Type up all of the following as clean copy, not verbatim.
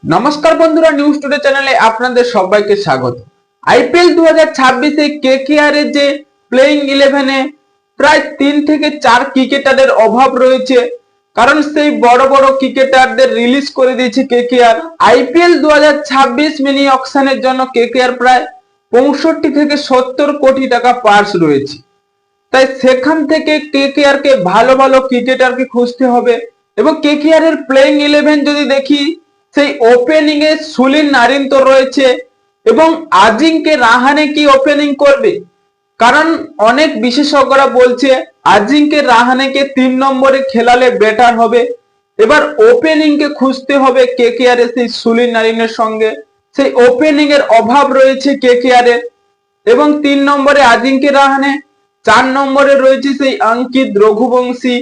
নমস্কার বন্ধুরা, news today চ্যানেলে আপনাদের সবাইকে স্বাগত। আইপিএল 2026 এ কেকেআর এর যে প্লেইং 11-এ প্রায় 3 থেকে 4 ক্রিকেটারের অভাব রয়েছে, কারণ সেই বড় বড় ক্রিকেটারদের রিলিজ করে দিয়েছে কেকেআর। আইপিএল 2026 মিনি অকশনের জন্য কেকেআর প্রায় 65 থেকে 70 কোটি টাকা পার্স রয়েছে। তাই সেখান থেকে কেকেআর কে ভালো ভালো ক্রিকেটারকে খুঁজতে হবে। এবং কেকেআর এর প্লেইং 11 যদি দেখি, সেই ওপেনিং এ সুনীল নারিন তো রয়েছে এবং আজিঙ্কে রাহানে কি ওপেনিং করবে, কারণ অনেক বিশেষজ্ঞরা বলছে আজিঙ্কে রাহানেকে 3 নম্বরে খেলালে বেটার হবে। এবার ওপেনিং কে খুঁজতে হবে কেকেআর এর সেই সুনীল নারিনের সঙ্গে। সেই ওপেনিং এর অভাব রয়েছে কেকেআর এর। এবং 3 নম্বরে আজিঙ্কে রাহানে, 4 নম্বরে রয়েছে সেই অঙ্কিত রঘুবংশী,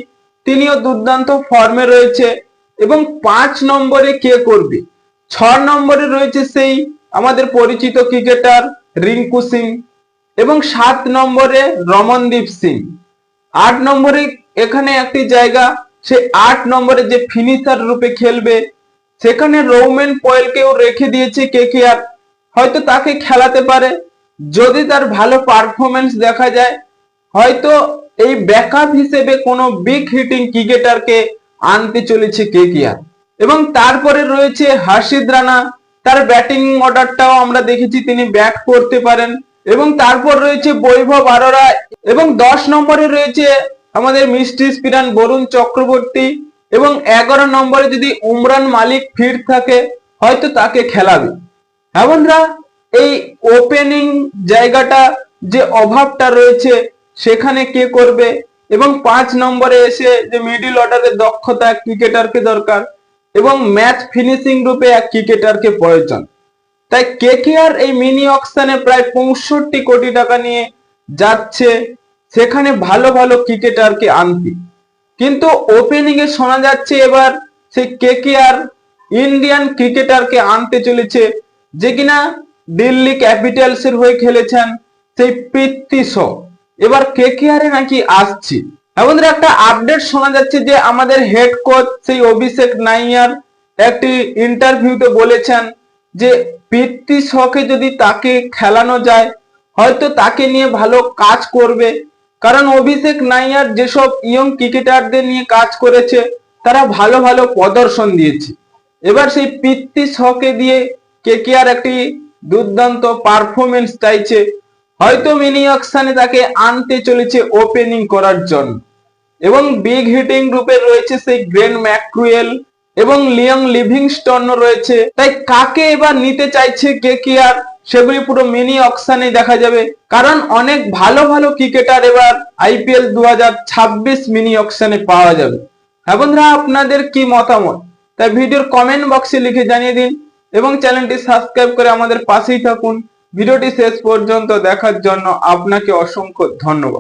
তিনিও দুর্দান্ত ফর্মে রয়েছে। এবং 5 নম্বরে কে করবে, 6 নম্বরে রয়েছে সেই আমাদের পরিচিত ক্রিকেটার রিঙ্কু সিং এবং 7 নম্বরে রমনদীপ সিং। 8 নম্বরে এখানে একটি জায়গা, সে 8 নম্বরে যে ফিনিশার রূপে খেলবে সেখানে রৌমেন পয়েলকেও রেখে দিয়েছে কেকেআর। হয়তো তাকে খেলাতে পারে, যদি তার ভালো পারফরমেন্স দেখা যায় হয়তো এই ব্যাকআপ হিসেবে কোনো বিগ হিটিং ক্রিকেটারকে আনতে চলেছে কেকেআর। এবং তারপরে রয়েছে হর্ষিত রানা, তার ব্যাটিং অর্ডারটাও আমরা দেখেছি তিনি ব্যাট করতে পারেন। এবং তারপর রয়েছে বৈভব আরোরা এবং 10 নম্বরে রয়েছে আমাদের মিস্ট্রি স্পিনার বরুণ চক্রবর্তী এবং 11 নম্বরে যদি উমরান মালিক ফিট থাকে হয়তো তাকে খেলাবে। হ্যাঁ বন্ধুরা, এই ওপেনিং জায়গাটা যে অভাবটা রয়েছে সেখানে কে করবে এবং 5 নম্বরে এসে যে মিডল অর্ডারের দক্ষতা ক্রিকেটারকে দরকার এবং ম্যাচ ফিনিশিং রূপে এক ক্রিকেটারকে প্রয়োজন। তাই কেকেআর এই মিনি অকশনে প্রায় 65 কোটি টাকা নিয়ে যাচ্ছে সেখানে ভালো ভালো ক্রিকেটারকে আনতে। কিন্তু ওপেনিং এ শোনা যাচ্ছে এবার সেই কেকেআর ইন্ডিয়ান ক্রিকেটারকে আনতে চলেছে, যে কিনা দিল্লি ক্যাপিটালস এর হয়ে খেলেছেন সেই পৃথ্বী শো, এবার কেকেআর এ নাকি আসছে। আমাদের একটা আপডেট শোনা যাচ্ছে যে আমাদের হেড কোচ সেই অভিষেক নাইয়ার একটি ইন্টারভিউতে বলেছেন যে পৃথ্বী শোকে যদি তাকে খেলানো যায় হয়তো তাকে নিয়ে ভালো কাজ করবে, কারণ অভিষেক নাইয়ার যেসব ইয়ং ক্রিকেটারদের নিয়ে কাজ করেছে তারা ভালো ভালো প্রদর্শন দিয়েছে। এবার সেই পৃথ্বী শোকে দিয়ে কেকেআর একটি দুর্দান্ত পারফরমেন্স চাইছে, হয়তো মিনি অকশনে তাকে আনতে চলেছে ওপেনিং করার জন্য। এবং বিগ হিটিং রূপে রয়েছে সেই গ্লেন ম্যাকগ্রাওয়েল এবং লিয়ং লিভিংস্টন রয়েছে। তাই কাকে এবার নিতে চাইছে কেকেআর সেগুলি পুরো মিনি অকশনে দেখা যাবে, কারণ অনেক ভালো ভালো ক্রিকেটার এবার আইপিএল 2026 মিনি অকশনে পাওয়া যাবে। হ্যাঁ বন্ধুরা, আপনাদের কি মতামত তাই ভিডিওর কমেন্ট বক্সে লিখে জানিয়ে দিন এবং চ্যানেলটি সাবস্ক্রাইব করে আমাদের পাশেই থাকুন। ভিডিওটি শেষ পর্যন্ত দেখার জন্য আপনাকে অসংখ্য ধন্যবাদ।